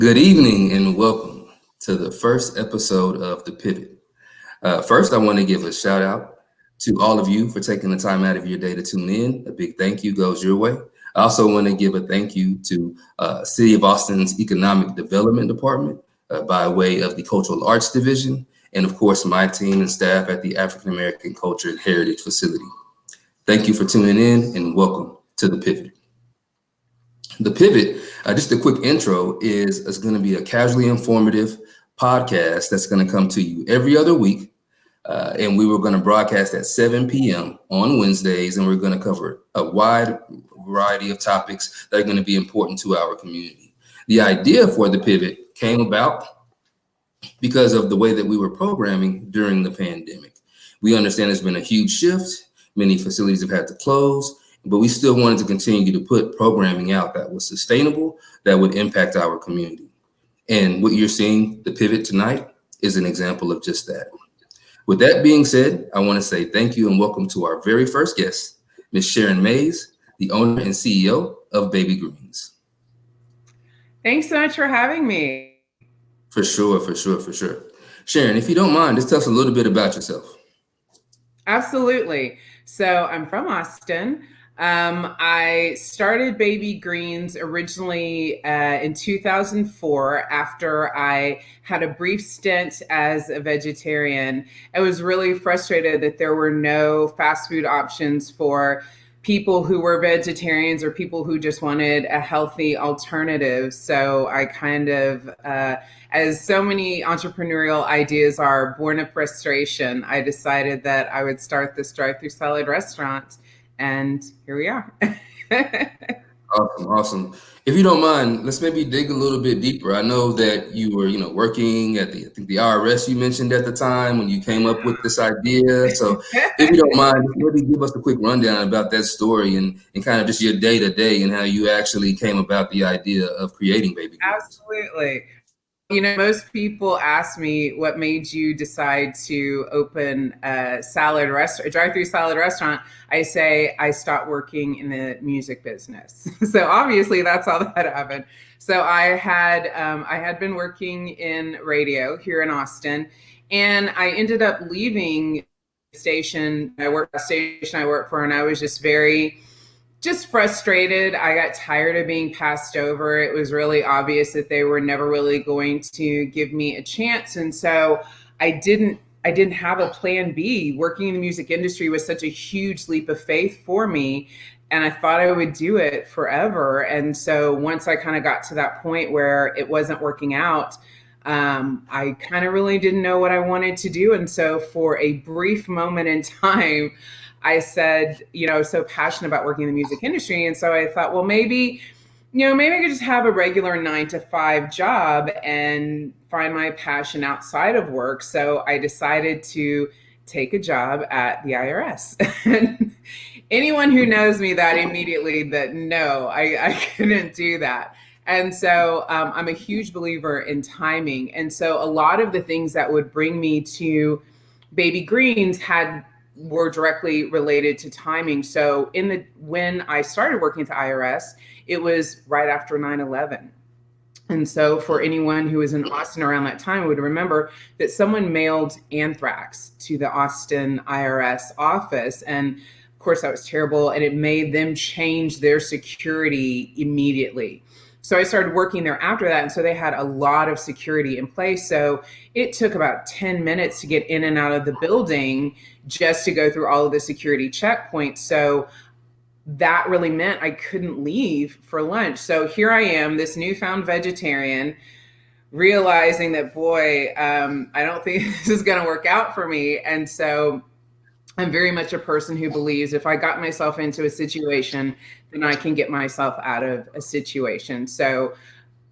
Good evening and welcome to the first episode of The Pivot. First, I want to give a shout out to all of you for taking the time out of your day to tune in. A big thank you goes your way. I also want to give a thank you to City of Austin's Economic Development Department by way of the Cultural Arts Division, and of course, my team and staff at the African American Culture and Heritage Facility. Thank you for tuning in and welcome to The Pivot. The Pivot, just a quick intro, is going to be a casually informative podcast that's going to come to you every other week. And we were going to broadcast at 7 p.m. on Wednesdays, and we're going to cover a wide variety of topics that are going to be important to our community. The idea for The Pivot came about because of the way that we were programming during the pandemic. We understand there's been a huge shift. Many facilities have had to close, but we still wanted to continue to put programming out that was sustainable, that would impact our community. And what you're seeing, The Pivot tonight, is an example of just that. With that being said, I want to say thank you and welcome to our very first guest, Ms. Sharon Mays, the owner and CEO of Baby Greens. Thanks so much for having me. For sure. Sharon, if you don't mind, just tell us a little bit about yourself. Absolutely. So I'm from Austin. I started Baby Greens originally in 2004 after I had a brief stint as a vegetarian. I was really frustrated that there were no fast food options for people who were vegetarians or people who just wanted a healthy alternative. So I kind of, as so many entrepreneurial ideas are born of frustration, I decided that I would start this drive-through salad restaurant. And here we are. Awesome. If you don't mind, let's maybe dig a little bit deeper. I know that you were, working at the IRS you mentioned at the time when you came up with this idea. So if you don't mind, maybe give us a quick rundown about that story and kind of just your day to day and how you actually came about the idea of creating Baby Greens. Absolutely. Most people ask me what made you decide to open a drive-through salad restaurant. I say I stopped working in the music business. So obviously that's how that happened. So I had been working in radio here in Austin, and I ended up leaving the station I worked for, and I was just frustrated. I got tired of being passed over. It was really obvious that they were never really going to give me a chance. And so I didn't have a plan B. Working in the music industry was such a huge leap of faith for me. And I thought I would do it forever. And so once I kind of got to that point where it wasn't working out, I kind of really didn't know what I wanted to do. And so for a brief moment in time, I said, I was so passionate about working in the music industry. And so I thought, well, maybe I could just have a regular 9-to-5 job and find my passion outside of work. So I decided to take a job at the IRS. And anyone who knows me that immediately that no, I couldn't do that. And so I'm a huge believer in timing. And so a lot of the things that would bring me to Baby Greens were directly related to timing. So when I started working at the IRS, it was right after 9/11. And so for anyone who was in Austin around that time would remember that someone mailed anthrax to the Austin IRS office. And of course that was terrible, and it made them change their security immediately. So I started working there after that. And so they had a lot of security in place. So it took about 10 minutes to get in and out of the building just to go through all of the security checkpoints. So that really meant I couldn't leave for lunch. So here I am, this newfound vegetarian, realizing that, boy, I don't think this is going to work out for me. And so I'm very much a person who believes if I got myself into a situation, then I can get myself out of a situation. So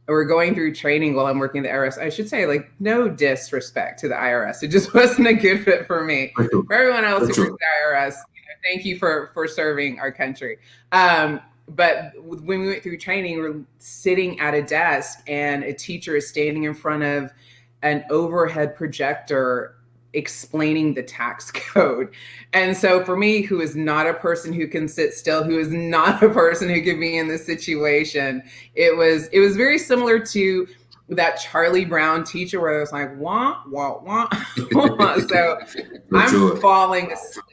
we're going through training while I'm working at the IRS. I should say, no disrespect to the IRS. It just wasn't a good fit for me. For everyone else who works at the IRS, thank you for serving our country. But when we went through training, we're sitting at a desk and a teacher is standing in front of an overhead projector explaining the tax code. And so for me, who is not a person who can sit still, who is not a person who could be in this situation, it was very similar to that Charlie Brown teacher where it was like, wah, wah, wah, wah. So For I'm sure. falling asleep.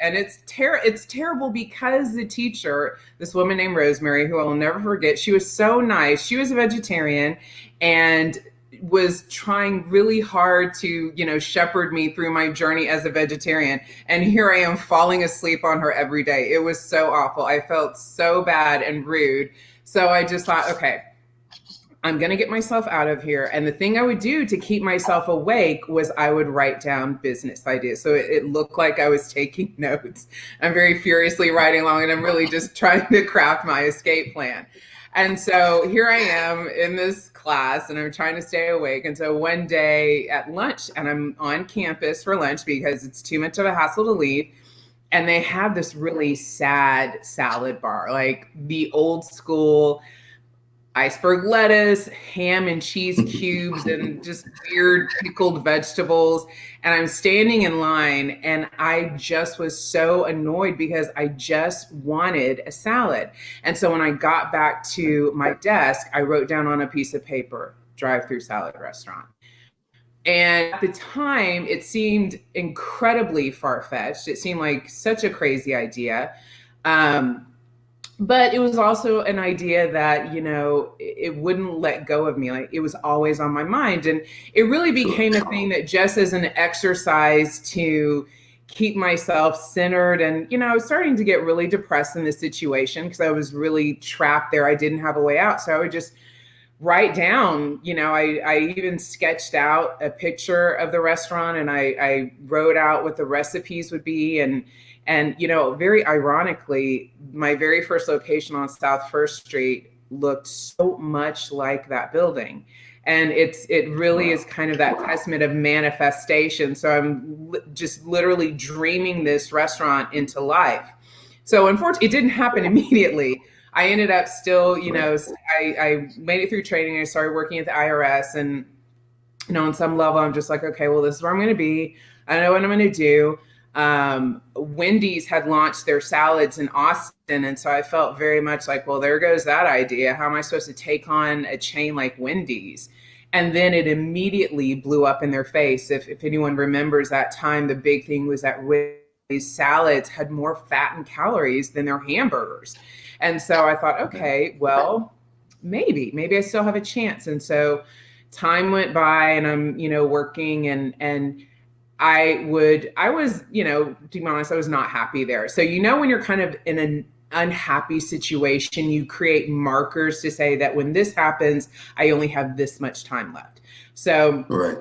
And it's terrible because the teacher, this woman named Rosemary, who I'll never forget, she was so nice. She was a vegetarian and was trying really hard to, shepherd me through my journey as a vegetarian. And here I am falling asleep on her every day. It was so awful. I felt so bad and rude. So I just thought, okay, I'm going to get myself out of here. And the thing I would do to keep myself awake was I would write down business ideas. So it looked like I was taking notes. I'm very furiously writing along and I'm really just trying to craft my escape plan. And so here I am in this class and I'm trying to stay awake. And so one day at lunch, and I'm on campus for lunch because it's too much of a hassle to leave. And they have this really sad salad bar, like the old school iceberg lettuce, ham and cheese cubes, and just weird pickled vegetables. And I'm standing in line and I just was so annoyed because I just wanted a salad. And so when I got back to my desk, I wrote down on a piece of paper, drive-through salad restaurant. And at the time, it seemed incredibly far-fetched. It seemed like such a crazy idea. But it was also an idea that, it wouldn't let go of me. Like it was always on my mind. And it really became a thing that just as an exercise to keep myself centered. And, I was starting to get really depressed in this situation because I was really trapped there. I didn't have a way out. So I would just write down, I even sketched out a picture of the restaurant and I wrote out what the recipes would be. And very ironically, my very first location on South First Street looked so much like that building. And it really is kind of that testament of manifestation. So I'm just literally dreaming this restaurant into life. So unfortunately, it didn't happen immediately. I ended up still, I made it through training. I started working at the IRS and, on some level, I'm just like, okay, well, this is where I'm going to be. I know what I'm going to do. Wendy's had launched their salads in Austin. And so I felt very much like, well, there goes that idea. How am I supposed to take on a chain like Wendy's? And then it immediately blew up in their face. If anyone remembers that time, the big thing was that Wendy's salads had more fat and calories than their hamburgers. And so I thought, okay, well, maybe I still have a chance. And so time went by and I'm, working and I was, to be honest, I was not happy there. So, when you're kind of in an unhappy situation, you create markers to say that when this happens, I only have this much time left. So Right.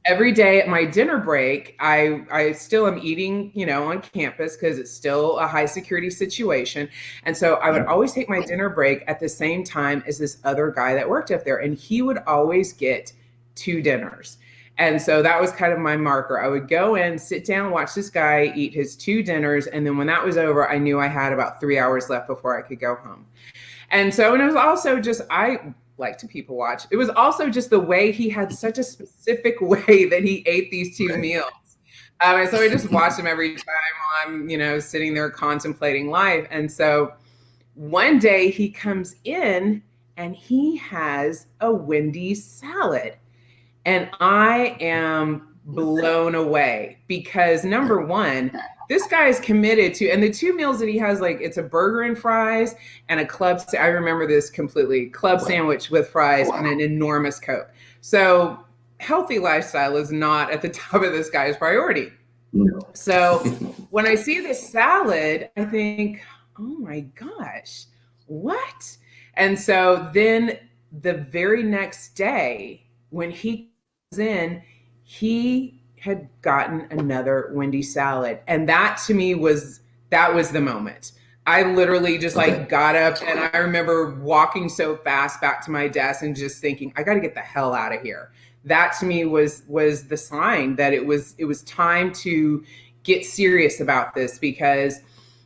every day at my dinner break, I still am eating, on campus because it's still a high security situation. And so I would always take my dinner break at the same time as this other guy that worked up there. And he would always get 2 dinners. And so that was kind of my marker. I would go in, sit down, watch this guy eat his 2 dinners. And then when that was over, I knew I had about 3 hours left before I could go home. And so, and it was also just, I like to people watch. It was also just the way he had such a specific way that he ate these 2 meals. And so I just watched him every time I'm, sitting there contemplating life. And so one day he comes in and he has a Wendy's salad. And I am blown away because number one, this guy is committed to, and the 2 meals that he has, like it's a burger and fries and a I remember this completely, club sandwich with fries and an enormous Coke. So healthy lifestyle is not at the top of this guy's priority. No. So when I see this salad, I think, oh my gosh, what? And so then the very next day when he comes in, he had gotten another Wendy's salad. And that to me was the moment. I literally just like got up and I remember walking so fast back to my desk and just thinking, I got to get the hell out of here. That to me was the sign that it was time to get serious about this because,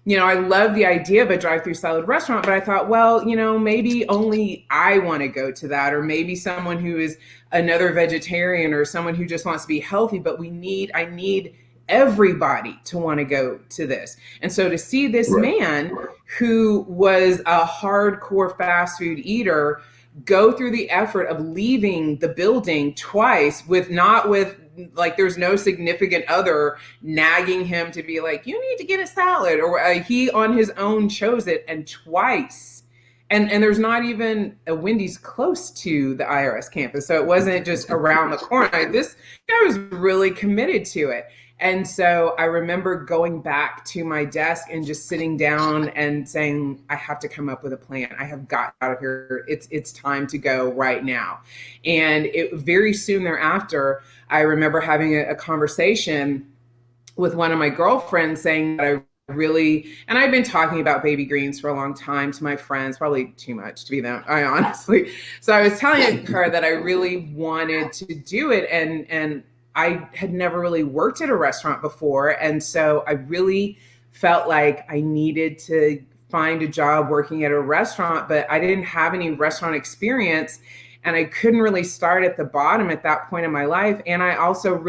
I love the idea of a drive-through salad restaurant, but I thought, well, maybe only I want to go to that, or maybe someone who is another vegetarian or someone who just wants to be healthy, but I need everybody to want to go to this. And so to see this man who was a hardcore fast food eater go through the effort of leaving the building twice with like there's no significant other nagging him to be like, you need to get a salad, or he on his own chose it, and twice. And there's not even a Wendy's close to the IRS campus. So it wasn't just around the corner. This guy was really committed to it. And so I remember going back to my desk and just sitting down and saying, I have to come up with a plan. I have got out of here. It's time to go right now. And very soon thereafter, I remember having a conversation with one of my girlfriends saying that and I've been talking about baby greens for a long time to my friends, probably too much to be that, I honestly. So I was telling her that I really wanted to do it, and I had never really worked at a restaurant before. And so I really felt like I needed to find a job working at a restaurant, but I didn't have any restaurant experience, and I couldn't really start at the bottom at that point in my life. And I also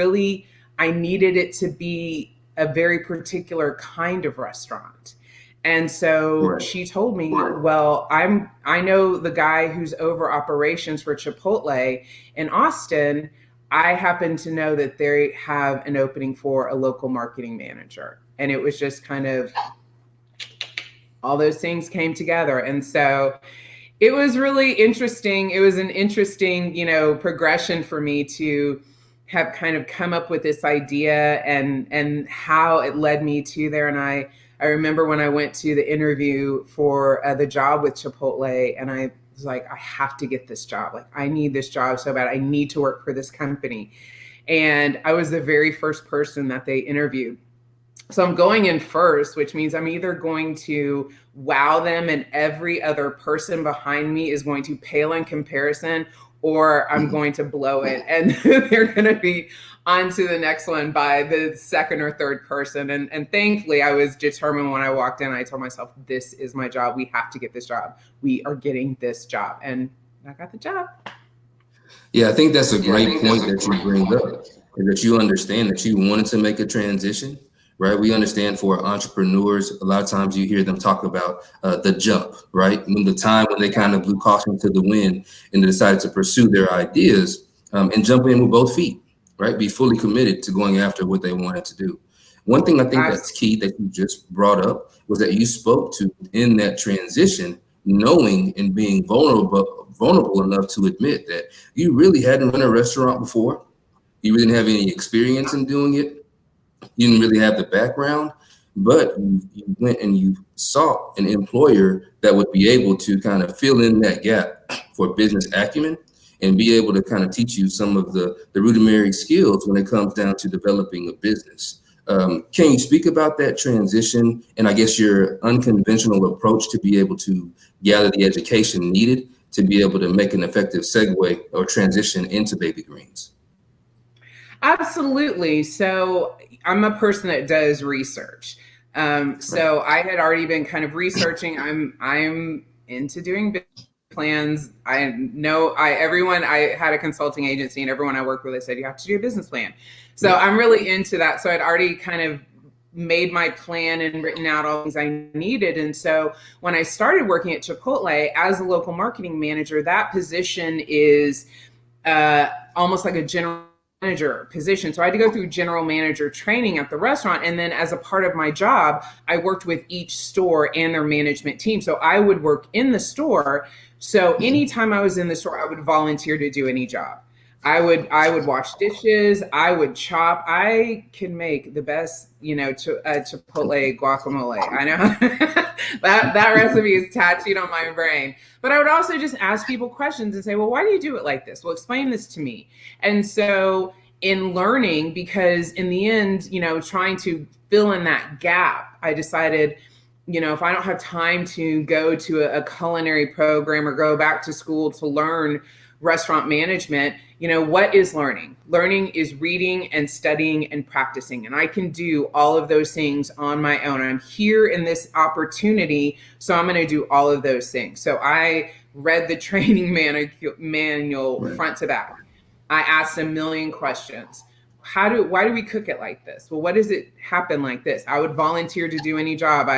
I needed it to be a very particular kind of restaurant. And so she told me, well, I know the guy who's over operations for Chipotle in Austin. I happen to know that they have an opening for a local marketing manager. And it was just kind of all those things came together. And so it was really interesting. It was an interesting, progression for me to have kind of come up with this idea and how it led me to there. And I remember when I went to the interview for the job with Chipotle, and I was like, I have to get this job. Like, I need this job so bad. I need to work for this company. And I was the very first person that they interviewed. So I'm going in first, which means I'm either going to wow them and every other person behind me is going to pale in comparison, or I'm going to blow it and they're going to be on to the next one by the second or third person. And thankfully, I was determined when I walked in. I told myself, this is my job. We have to get this job. We are getting this job. And I got the job. Yeah, I think that's a great point that you bring up, is that you understand that you wanted to make a transition. Right. We understand for entrepreneurs, a lot of times you hear them talk about the jump, right? When they kind of blew caution to the wind and they decided to pursue their ideas and jump in with both feet, right? Be fully committed to going after what they wanted to do. One thing I think that's key that you just brought up was that you spoke to in that transition, knowing and being vulnerable enough to admit that you really hadn't run a restaurant before. You really didn't have any experience in doing it. You didn't really have the background, but you went and you sought an employer that would be able to kind of fill in that gap for business acumen and be able to kind of teach you some of the rudimentary skills when it comes down to developing a business. Can you speak about that transition and I guess your unconventional approach to be able to gather the education needed to be able to make an effective segue or transition into baby greens? Absolutely. So I'm a person that does research. So I had already been kind of researching. I'm into doing business plans. I had a consulting agency, and everyone I worked with, I said, you have to do a business plan. So I'm really into that. So I'd already kind of made my plan and written out all things I needed. And so when I started working at Chipotle as a local marketing manager, that position is almost like a general manager position. So I had to go through general manager training at the restaurant. And then as a part of my job, I worked with each store and their management team. So I would work in the store. So anytime I was in the store, I would volunteer to do any job. I would wash dishes. I would chop. I can make the best, Chipotle guacamole. I know that recipe is tattooed on my brain. But I would also just ask people questions and say, well, why do you do it like this? Well, explain this to me. And so in learning, because in the end, trying to fill in that gap, I decided, if I don't have time to go to a culinary program or go back to school to learn restaurant management, what is learning? Learning is reading and studying and practicing. And I can do all of those things on my own. I'm here in this opportunity, so I'm going to do all of those things. So I read the training manual front to back. I asked a million questions. why do we cook it like this? Well, what does it happen like this? I would volunteer to do any job.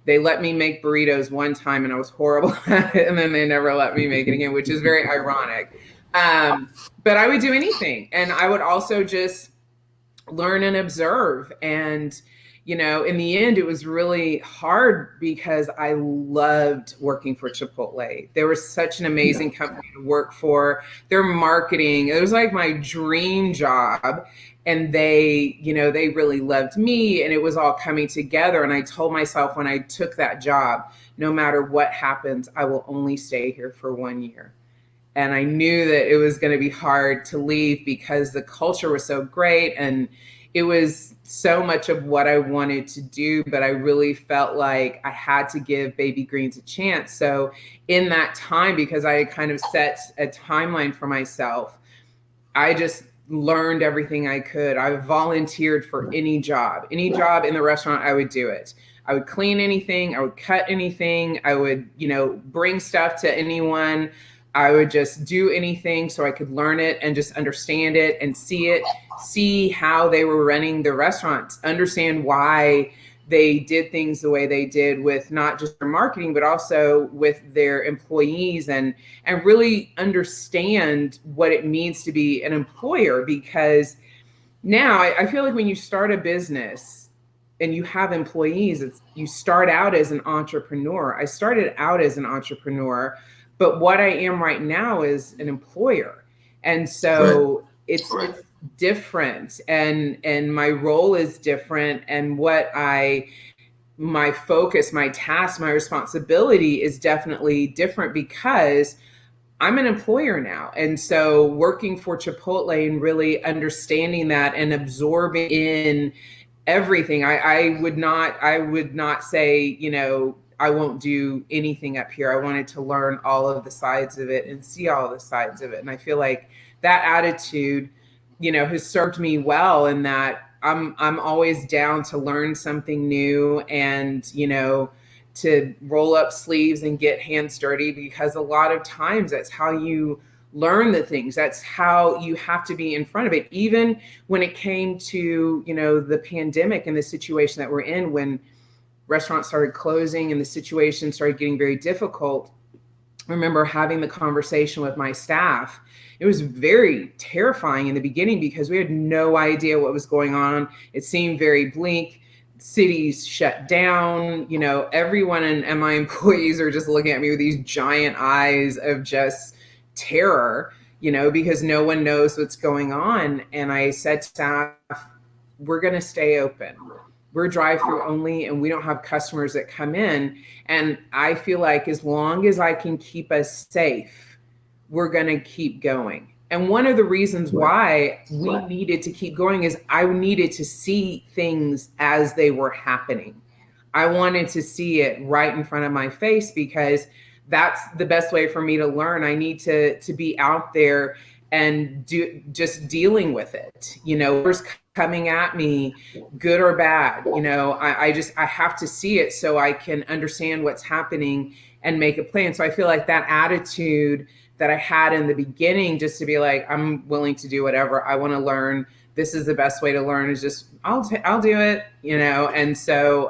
They let me make burritos one time and I was horrible at it, and then they never let me make it again, which is very ironic. But I would do anything, and I would also just learn and observe. And in the end, it was really hard because I loved working for Chipotle. They were such an amazing company to work for. Their marketing, it was like my dream job. And they really loved me, and it was all coming together. And I told myself when I took that job, no matter what happens, I will only stay here for 1 year. And I knew that it was going to be hard to leave because the culture was so great and it was so much of what I wanted to do, but I really felt like I had to give Baby Greens a chance. So in that time, because I had kind of set a timeline for myself, I just learned everything I could. I volunteered for any job in the restaurant. I would do it. I would clean anything. I would cut anything. I would, bring stuff to anyone. I would just do anything so I could learn it and just understand it and see how they were running the restaurants, understand why they did things the way they did with not just their marketing, but also with their employees, and really understand what it means to be an employer. Because now I feel like when you start a business and you have employees, you start out as an entrepreneur. I started out as an Right. entrepreneur, but what I am right now is an employer. And so it's different, and my role is different, and my focus, my task, my responsibility is definitely different because I'm an employer now. And so working for Chipotle and really understanding that and absorbing in everything, I would not say, I won't do anything up here. I wanted to learn all of the sides of it and see all the sides of it. And I feel like that attitude, has served me well, in that I'm always down to learn something new, and, to roll up sleeves and get hands dirty, because a lot of times that's how you learn the things. That's how you have to be in front of it. Even when it came to, the pandemic and the situation that we're in, when restaurants started closing and the situation started getting very difficult, I remember having the conversation with my staff. It was very terrifying in the beginning because we had no idea what was going on. It seemed very bleak. Cities shut down. Everyone and my employees are just looking at me with these giant eyes of just terror, because no one knows what's going on. And I said to staff, we're going to stay open. We're drive-through only, and we don't have customers that come in. And I feel like as long as I can keep us safe, we're going to keep going. And one of the reasons why we needed to keep going is I needed to see things as they were happening. I wanted to see it right in front of my face, because that's the best way for me to learn. I need to be out there and just dealing with it. What's coming at me, good or bad, I have to see it so I can understand what's happening and make a plan. So I feel like that attitude that I had in the beginning, just to be like, I'm willing to do whatever I want to learn. This is the best way to learn, is just, I'll do it, And so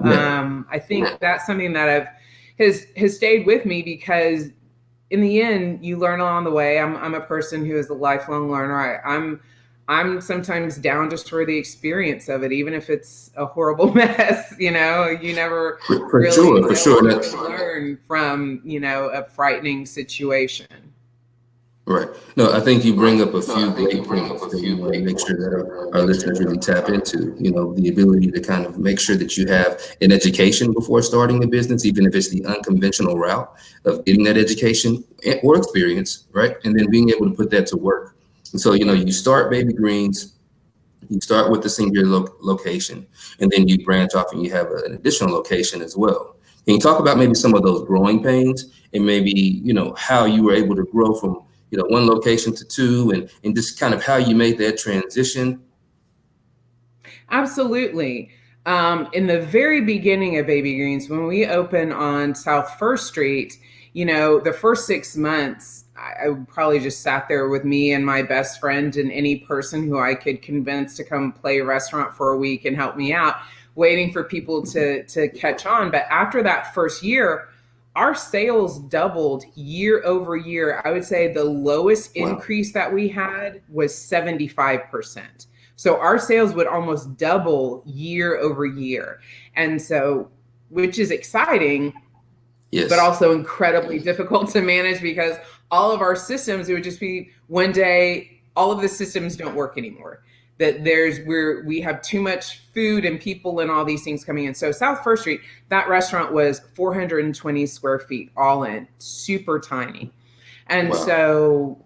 I think that's something that has stayed with me, because in the end, you learn along the way. I'm a person who is a lifelong learner. I'm sometimes down just for the experience of it, even if it's a horrible mess. You never For sure. Learn from a frightening situation. Right. No, I think you bring up a few great points that we want to make sure that our listeners really tap into. The ability to kind of make sure that you have an education before starting a business, even if it's the unconventional route of getting that education or experience, right? And then being able to put that to work. And so, you start Baby Greens, you start with the singular location, and then you branch off and you have an additional location as well. Can you talk about maybe some of those growing pains, and maybe, how you were able to grow from one location to two, and just kind of how you made that transition? Absolutely. In the very beginning of Baby Greens, when we opened on South First Street, the first 6 months, I probably just sat there with me and my best friend and any person who I could convince to come play a restaurant for a week and help me out, waiting for people to catch on. But after that first year, our sales doubled year over year. I would say the lowest increase that we had was 75%. So our sales would almost double year over year. And so, which is exciting, but also incredibly difficult to manage, because all of our systems, it would just be one day, all of the systems don't work anymore. That we have too much food and people and all these things coming in. So South First Street, that restaurant was 420 square feet all in, super tiny. And so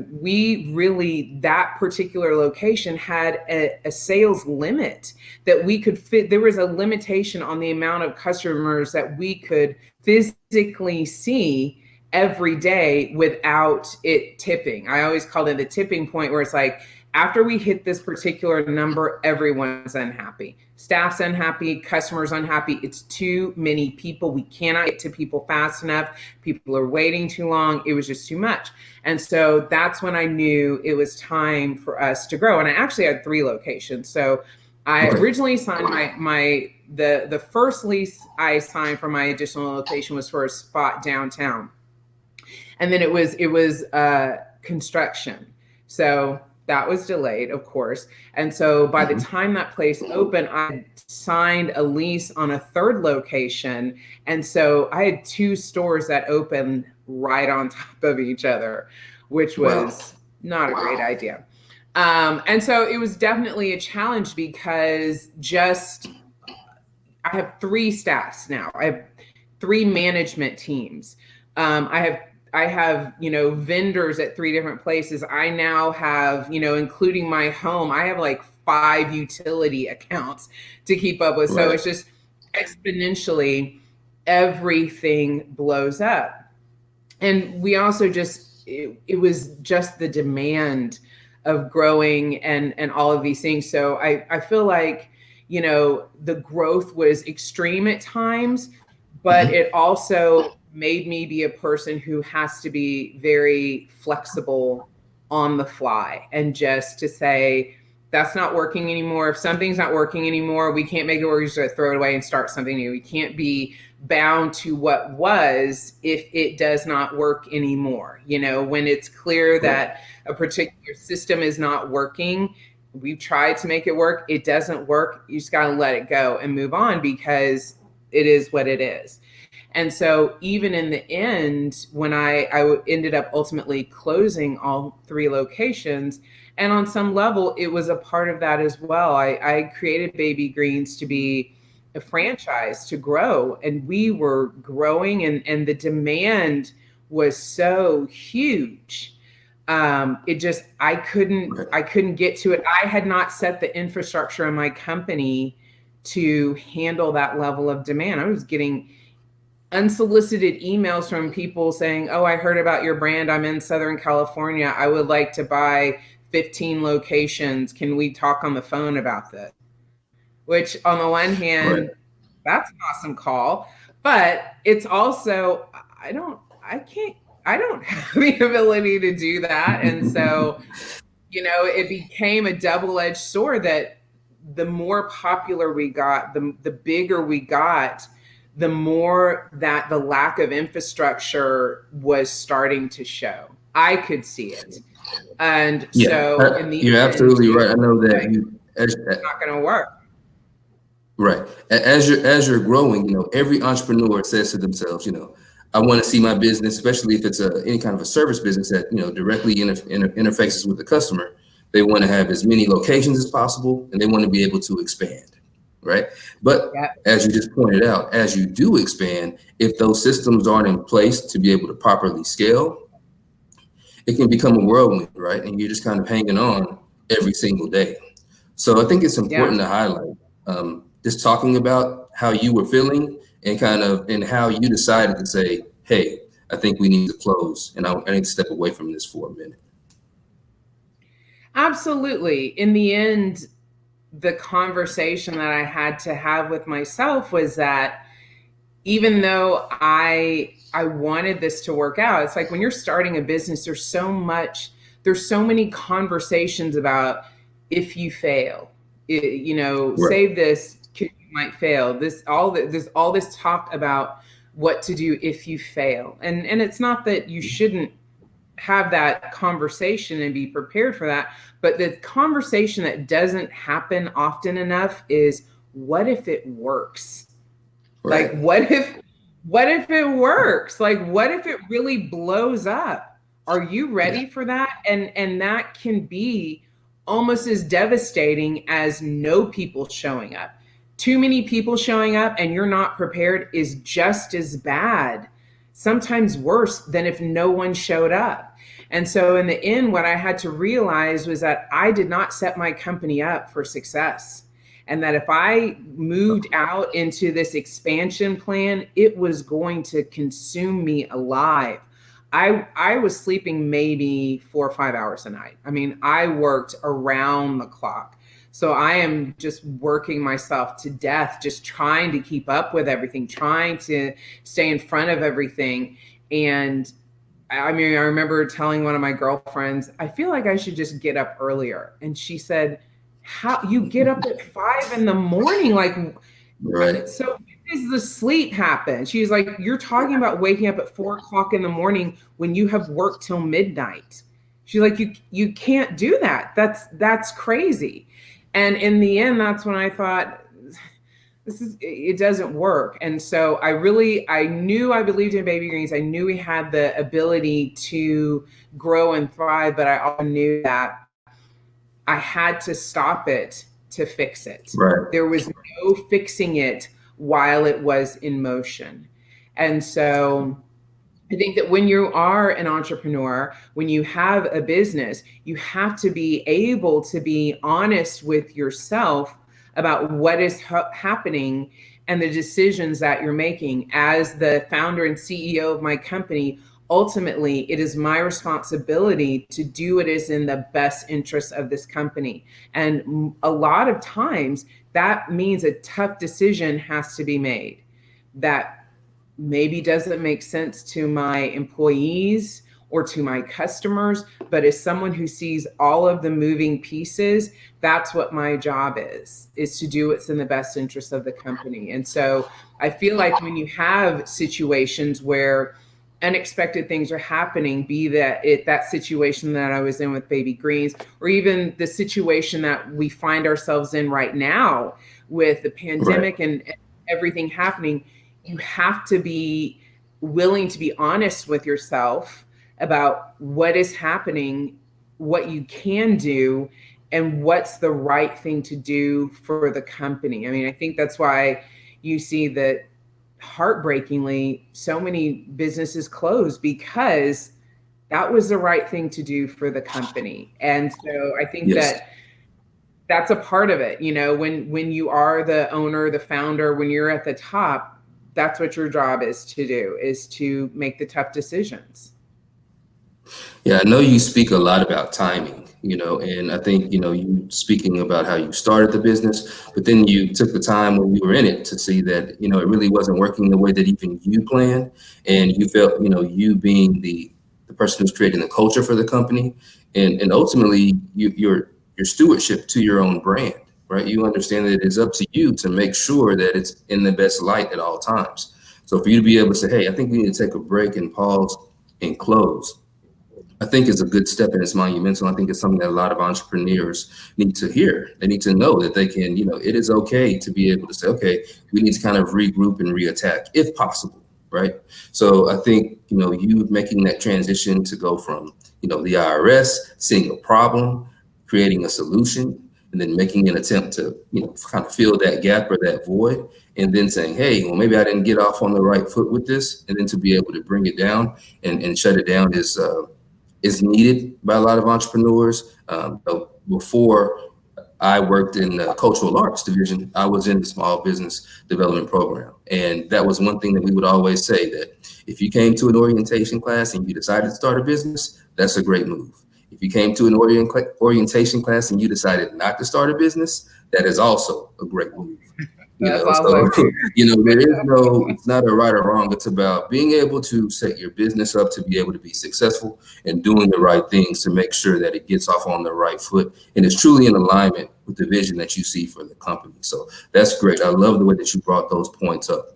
we really, that particular location had a sales limit that we could fit. There was a limitation on the amount of customers that we could physically see every day without it tipping. I always call it the tipping point, where it's like, after we hit this particular number, everyone's unhappy. Staff's unhappy, customers unhappy. It's too many people. We cannot get to people fast enough. People are waiting too long. It was just too much. And so that's when I knew it was time for us to grow. And I actually had 3 locations. So I originally signed the first lease I signed for my additional location was for a spot downtown. And then it was construction. So that was delayed, of course. And so by the time that place opened, I signed a lease on a 3rd location. And so I had 2 stores that opened right on top of each other, which was not a great idea. And so it was definitely a challenge, because I have 3 staffs now. I have 3 management teams. I have, vendors at 3 different places. I now have, including my home, I have like 5 utility accounts to keep up with. So it's just exponentially, everything blows up. And we also it was just the demand of growing and all of these things. So I feel like, the growth was extreme at times, but it also made me be a person who has to be very flexible on the fly, and just to say, that's not working anymore. If something's not working anymore, we can't make it work. We just throw it away and start something new. We can't be bound to what was if it does not work anymore. When it's clear that a particular system is not working, we've tried to make it work, it doesn't work, you just got to let it go and move on, because it is what it is. And so even in the end, when I ended up ultimately closing all 3 locations, and on some level, it was a part of that as well. I created Baby Greens to be a franchise, to grow, and we were growing, and the demand was so huge. I couldn't get to it. I had not set the infrastructure in my company to handle that level of demand. I was getting unsolicited emails from people saying, "Oh, I heard about your brand. I'm in Southern California. I would like to buy 15 locations. Can we talk on the phone about this?" Which, on the one hand, that's an awesome call, but it's also, I don't have the ability to do that. And so, it became a double-edged sword, that the more popular we got, the bigger we got, the more that the lack of infrastructure was starting to show. I could see it. And so in the you're end, absolutely right. I know that it's not going to work. Right. As you're growing, every entrepreneur says to themselves, I want to see my business, especially if it's any kind of a service business that, directly interfaces with the customer. They want to have as many locations as possible, and they want to be able to expand. Right. But as you just pointed out, as you do expand, if those systems aren't in place to be able to properly scale, it can become a whirlwind, right? And you're just kind of hanging on every single day. So I think it's important to highlight just talking about how you were feeling, and and how you decided to say, "Hey, I think we need to close, and I need to step away from this for a minute." Absolutely. In the end, the conversation that I had to have with myself was that even though I wanted this to work out, it's like when you're starting a business, there's so many conversations about if you fail, Right. save this, 'cause you might fail. There's all this talk about what to do if you fail, and it's not that you shouldn't have that conversation and be prepared for that, but the conversation that doesn't happen often enough is, what if it works? Like, Right. what if it works? Like, what if it really blows up? Are you Yeah. ready for that? And that can be almost as devastating as no people showing up. Too many people showing up and you're not prepared is just as bad, sometimes worse than if no one showed up. And so in the end, what I had to realize was that I did not set my company up for success, and that if I moved out into this expansion plan, it was going to consume me alive. I was sleeping maybe 4 or 5 hours a night. I mean, I worked around the clock. So I am just working myself to death, just trying to keep up with everything, trying to stay in front of everything. And I mean, I remember telling one of my girlfriends, I feel like I should just get up earlier. And she said, how you get up at 5 in the morning? Like, Right. so when does the sleep happen? She's like, you're talking about waking up at 4 o'clock in the morning when you have worked till midnight. She's like, you can't do that. That's crazy. And in the end, that's when I thought, it doesn't work. And so I knew I believed in baby greens. I knew we had the ability to grow and thrive, but I also knew that I had to stop it to fix it. Right. There was no fixing it while it was in motion. And so I think that when you are an entrepreneur, when you have a business, you have to be able to be honest with yourself about what is happening and the decisions that you're making. As the founder and CEO of my company, ultimately, it is my responsibility to do what is in the best interest of this company. And a lot of times, that means a tough decision has to be made that maybe doesn't make sense to my employees or to my customers, but as someone who sees all of the moving pieces, that's what my job is to do what's in the best interest of the company. And so I feel like when you have situations where unexpected things are happening, be that situation that I was in with baby greens, or even the situation that we find ourselves in right now with the Right. pandemic and everything happening, you have to be willing to be honest with yourself about what is happening, what you can do, and what's the right thing to do for the company. I mean, I think that's why you see that heartbreakingly so many businesses close, because that was the right thing to do for the company. And so I think Yes. that that's a part of it. When you are the owner, the founder, when you're at the top, that's what your job is to do, is to make the tough decisions. Yeah, I know you speak a lot about timing, and I think, you speaking about how you started the business, but then you took the time when you were in it to see that, it really wasn't working the way that even you planned. And you felt, you being the person who's creating the culture for the company, and ultimately your stewardship to your own brand, right? You understand that it is up to you to make sure that it's in the best light at all times. So for you to be able to say, hey, I think we need to take a break and pause and close, I think is a good step, and it's monumental. I think it's something that a lot of entrepreneurs need to hear. They need to know that they can, it is okay to be able to say, okay, we need to kind of regroup and reattack if possible, right? So I think, you making that transition to go from, the IRS, seeing a problem, creating a solution, and then making an attempt to, kind of fill that gap or that void, and then saying, hey, well, maybe I didn't get off on the right foot with this, and then to be able to bring it down and shut it down is needed by a lot of entrepreneurs. Before I worked in the cultural arts division, I was in the small business development program. And that was one thing that we would always say, that if you came to an orientation class and you decided to start a business, that's a great move. If you came to an orientation class and you decided not to start a business, that is also a great move. That's also true. There is no, it's not a right or wrong. It's about being able to set your business up to be able to be successful and doing the right things to make sure that it gets off on the right foot and is truly in alignment with the vision that you see for the company. So that's great. I love the way that you brought those points up.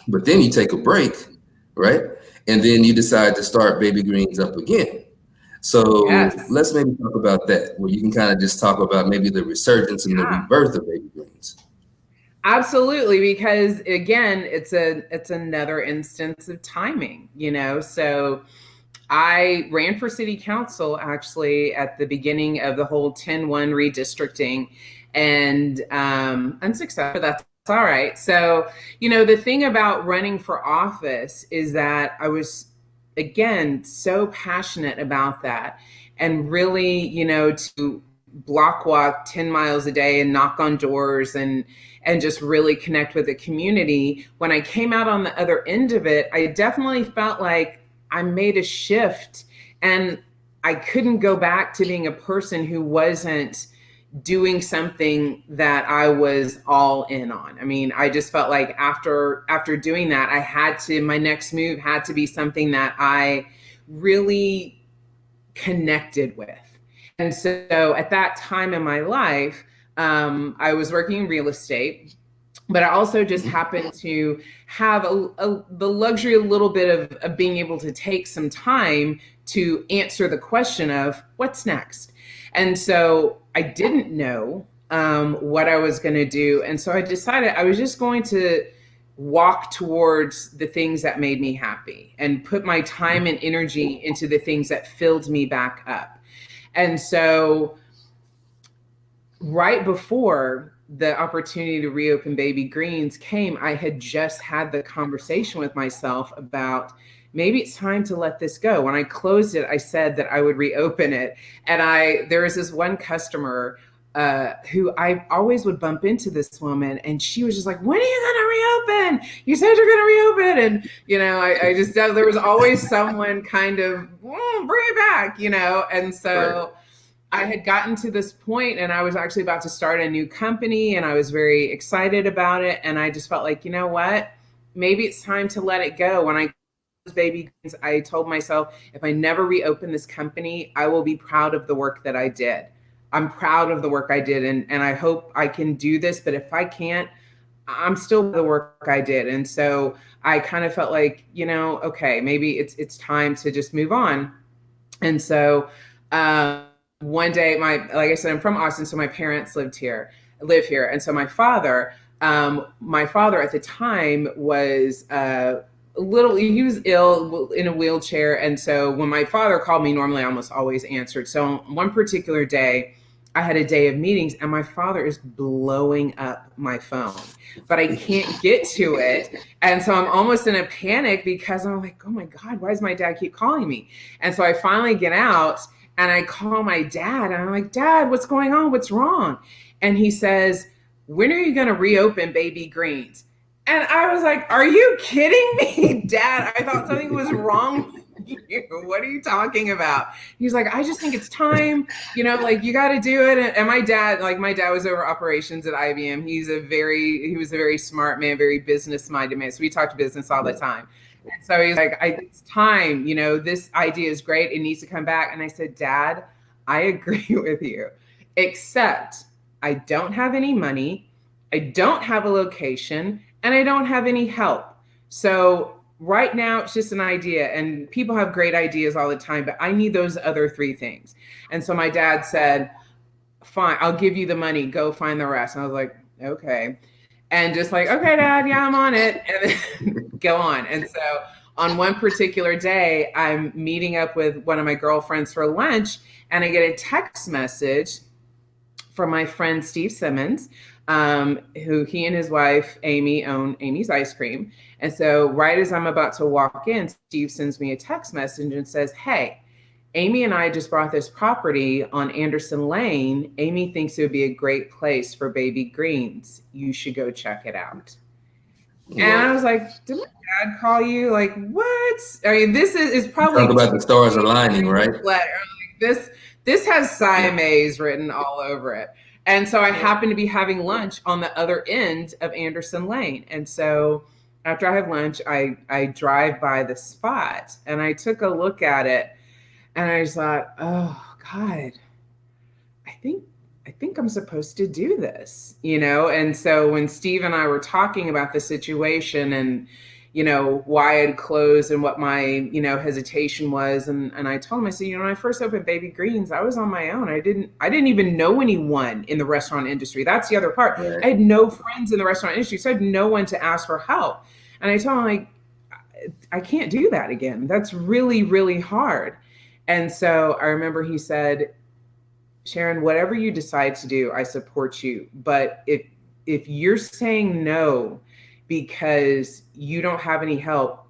But then you take a break, right? And then you decide to start Baby Greens up again. So Yes. let's maybe talk about that, where you can kind of just talk about maybe the resurgence and the rebirth of Baby Greens. Absolutely, because again, it's another instance of timing, So I ran for city council actually at the beginning of the whole 10-1 redistricting, and unsuccessful. That's all right. So, the thing about running for office is that I was, again, so passionate about that, and really, to block walk 10 miles a day and knock on doors and just really connect with the community. When I came out on the other end of it, I definitely felt like I made a shift, and I couldn't go back to being a person who wasn't doing something that I was all in on. I mean, I just felt like after doing that, my next move had to be something that I really connected with. And so at that time in my life, I was working in real estate, but I also just happened to have the luxury, a little bit of being able to take some time to answer the question of what's next. And so I didn't know what I was going to do. And so I decided I was just going to walk towards the things that made me happy and put my time and energy into the things that filled me back up. And so right before the opportunity to reopen Baby Greens came, I had just had the conversation with myself about maybe it's time to let this go. When I closed it, I said that I would reopen it. And there was this one customer who I always would bump into this woman, and she was just like, when are you going to reopen? You said you're going to reopen. And, I just, there was always someone kind of, bring it back, and so right. I had gotten to this point, and I was actually about to start a new company, and I was very excited about it. And I just felt like, you know what, maybe it's time to let it go. When I closed Baby Greens, I told myself, if I never reopen this company, I will be proud of the work that I did. I'm proud of the work I did, and I hope I can do this. But if I can't, I'm still the work I did. And so I kind of felt like, okay, maybe it's time to just move on. And so one day, like I said, I'm from Austin, so my parents live here. And so my father at the time was he was ill in a wheelchair. And so when my father called me, normally I almost always answered. So one particular day, I had a day of meetings, and my father is blowing up my phone, but I can't get to it. And so I'm almost in a panic because I'm like, oh my God, why does my dad keep calling me? And so I finally get out and I call my dad, and I'm like, Dad, what's going on? What's wrong? And he says, when are you going to reopen Baby Greens? And I was like, are you kidding me, Dad? I thought something was wrong with you. What are you talking about? He's like, I just think it's time, like you got to do it. And my dad was over operations at IBM. He was a very smart man, very business minded man. So we talked business all the time. And so he's like, it's time, this idea is great. It needs to come back. And I said, Dad, I agree with you, except I don't have any money. I don't have a location, and I don't have any help. So right now it's just an idea, and people have great ideas all the time, but I need those other three things. And so my dad said, fine, I'll give you the money, go find the rest. And I was like, okay. And just like, okay, Dad, yeah, I'm on it. And then go on. And so on one particular day, I'm meeting up with one of my girlfriends for lunch, and I get a text message from my friend Steve Simmons, who he and his wife, Amy, own Amy's Ice Cream. And so right as I'm about to walk in, Steve sends me a text message and says, hey, Amy and I just bought this property on Anderson Lane. Amy thinks it would be a great place for Baby Greens. You should go check it out. Yeah. And I was like, did my dad call you? Like, what? I mean, this is probably... Talk about the stars aligning, right? Like, this has Sharon Mays written all over it. And so I happened to be having lunch on the other end of Anderson Lane. And so after I have lunch, I drive by the spot and I took a look at it and I just thought, oh God, I think I think I'm supposed to do this, you know? And so when Steve and I were talking about the situation and, you know, why I'd closed and what my, you know, hesitation was, and I told him, I said, you know, when I first opened Baby Greens, I was on my own. I didn't even know anyone in the restaurant industry. That's the other part. Right. I had no friends in the restaurant industry, so I had no one to ask for help. And I told him, like, I can't do that again. That's really, really hard. And so I remember he said, Sharon, whatever you decide to do, I support you. But if you're saying no because you don't have any help,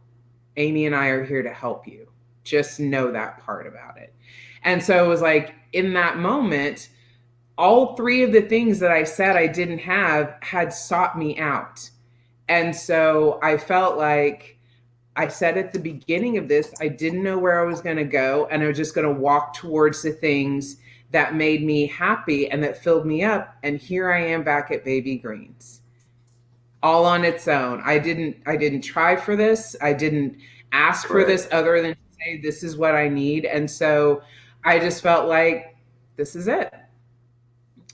Amy and I are here to help you. Just know that part about it. And so it was like in that moment, all three of the things that I said I didn't have had sought me out. And so I felt like I said at the beginning of this, I didn't know where I was going to go. And I was just going to walk towards the things that made me happy and that filled me up. And here I am back at Baby Greens, all on its own. I didn't try for this. I didn't ask for Right. this other than to say, this is what I need. And so I just felt like this is it.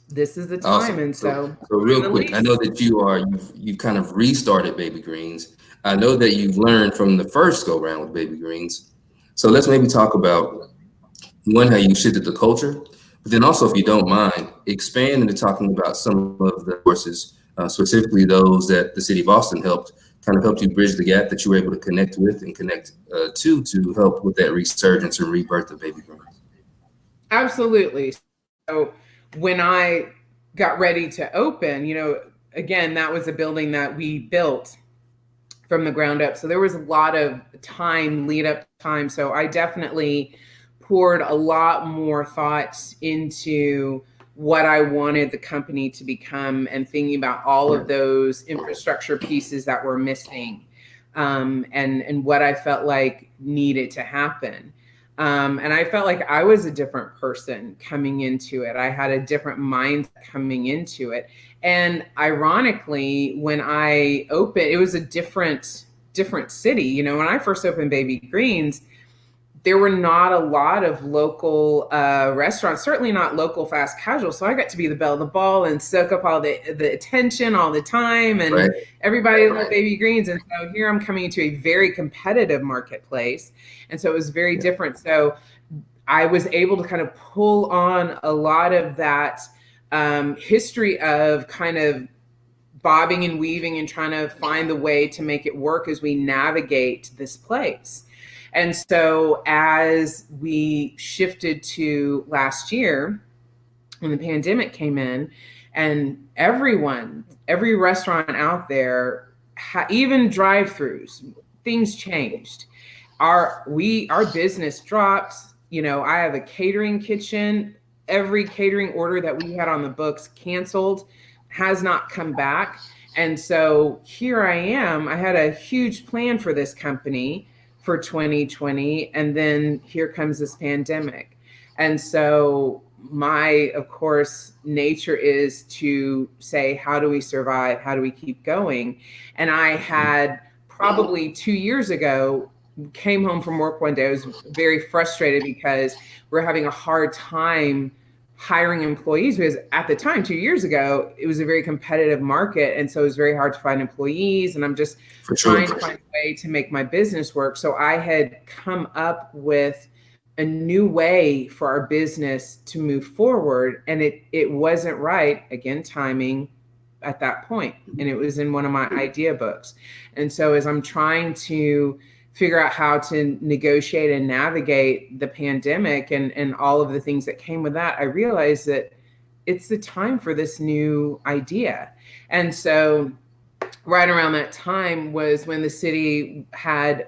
This is the time. Awesome. And So, so so I'm real the quick, I lease. know that you've kind of restarted Baby Greens. I know that you've learned from the first go round with Baby Greens. So let's maybe talk about one, how you shifted the culture, but then also, if you don't mind, expand into talking about some of the courses, specifically those that the city of Austin helped you bridge the gap that you were able to connect with and connect to help with that resurgence and rebirth of Baby Greens. Absolutely. So when I got ready to open, you know, again, that was a building that we built from the ground up. So there was a lot of time, lead up time. So I definitely poured a lot more thoughts into what I wanted the company to become and thinking about all of those infrastructure pieces that were missing, and what I felt like needed to happen. And I felt like I was a different person coming into it. I had a different mindset coming into it. And ironically, when I opened, it was a different city. You know, when I first opened Baby Greens, there were not a lot of local restaurants, certainly not local fast casual. So I got to be the belle of the ball and soak up all the attention all the time. And Right. everybody loved Baby Greens. And so here I'm coming into a very competitive marketplace. And so it was very Yeah. different. So I was able to kind of pull on a lot of that history of kind of bobbing and weaving and trying to find the way to make it work as we navigate this place. And so as we shifted to last year, when the pandemic came in, and every restaurant out there, even drive-throughs, things changed. Our business dropped. You know, I have a catering kitchen. Every catering order that we had on the books canceled, has not come back. And so here I am. I had a huge plan for this company for 2020, and then here comes this pandemic. And so my, of course, nature is to say, how do we survive? How do we keep going? And I had probably 2 years ago came home from work one day. I was very frustrated because we're having a hard time hiring employees, because at the time 2 years ago it was a very competitive market, and so it was very hard to find employees, and I'm just For sure. trying to find a way to make my business work. So I had come up with a new way for our business to move forward, and it wasn't right, again, timing at that point, and it was in one of my idea books. And so as I'm trying to figure out how to negotiate and navigate the pandemic and all of the things that came with that, I realized that it's the time for this new idea. And so right around that time was when the city had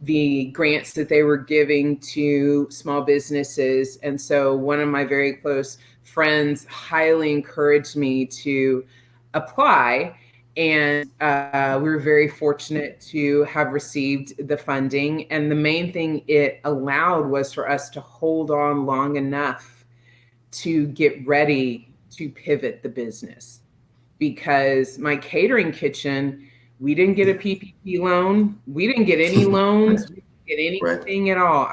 the grants that they were giving to small businesses. And so one of my very close friends highly encouraged me to apply. And we were very fortunate to have received the funding. And the main thing it allowed was for us to hold on long enough to get ready to pivot the business, because my catering kitchen, we didn't get a PPP loan. We didn't get any loans. We didn't get Right. anything at all.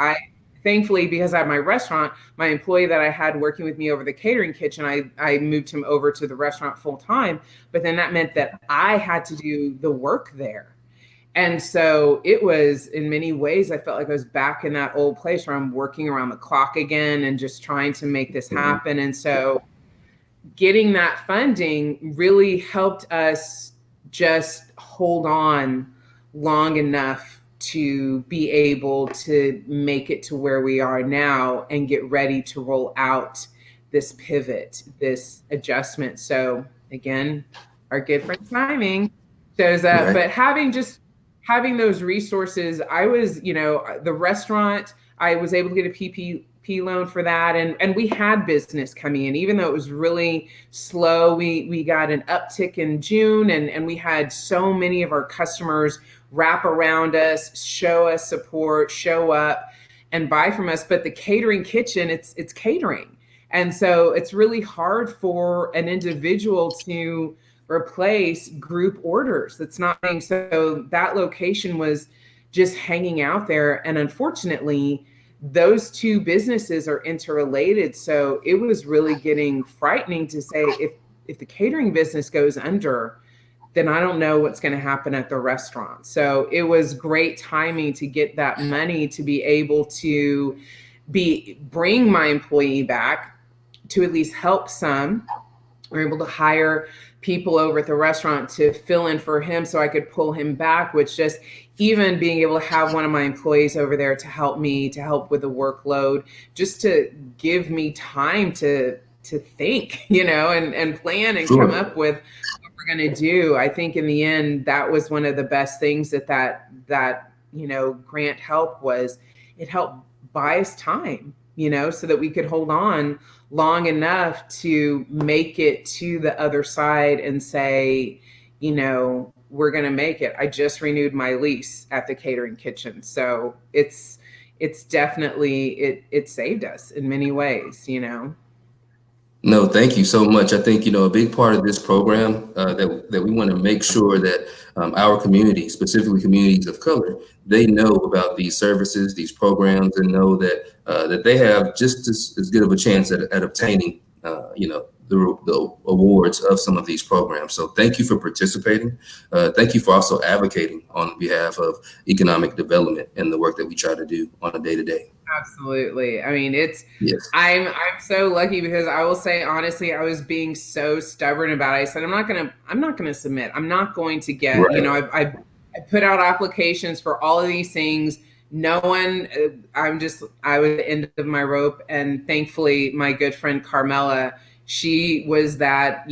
Thankfully, because I have my restaurant, my employee that I had working with me over the catering kitchen, I moved him over to the restaurant full time. But then that meant that I had to do the work there. And so it was, in many ways, I felt like I was back in that old place where I'm working around the clock again and just trying to make this happen. And so getting that funding really helped us just hold on long enough to be able to make it to where we are now and get ready to roll out this pivot, this adjustment. So again, our good friend timing shows up. Right. But having those resources, I was, the restaurant, I was able to get a PPP loan for that, and we had business coming in, even though it was really slow. We got an uptick in June, and we had so many of our customers wrap around us, show us support, show up and buy from us. But the catering kitchen, it's catering. And so it's really hard for an individual to replace group orders. That's not being, so that location was just hanging out there. And unfortunately, those two businesses are interrelated. So it was really getting frightening to say, if the catering business goes under, then I don't know what's going to happen at the restaurant. So it was great timing to get that money to be able to bring my employee back, to at least help some. We're able to hire people over at the restaurant to fill in for him so I could pull him back, which just even being able to have one of my employees over there to help me, to help with the workload, just to give me time to think, and plan and Sure. come up with what we're going to do. I think in the end, that was one of the best things that grant help was. It helped buy us time, so that we could hold on long enough to make it to the other side and say, we're going to make it. I just renewed my lease at the catering kitchen. So it's definitely, it saved us in many ways, No, thank you so much. I think, a big part of this program that we want to make sure that our community, specifically communities of color, they know about these services, these programs, and know that they have just as good of a chance at obtaining, the awards of some of these programs. So thank you for participating. Thank you for also advocating on behalf of economic development and the work that we try to do on a day-to-day. Absolutely. I mean, Yes. I'm so lucky, because I will say, honestly, I was being so stubborn about it. I said, I'm not going to submit. I'm not going to get, Right. I put out applications for all of these things. No one, I was at the end of my rope. And thankfully, my good friend Carmela, she was that,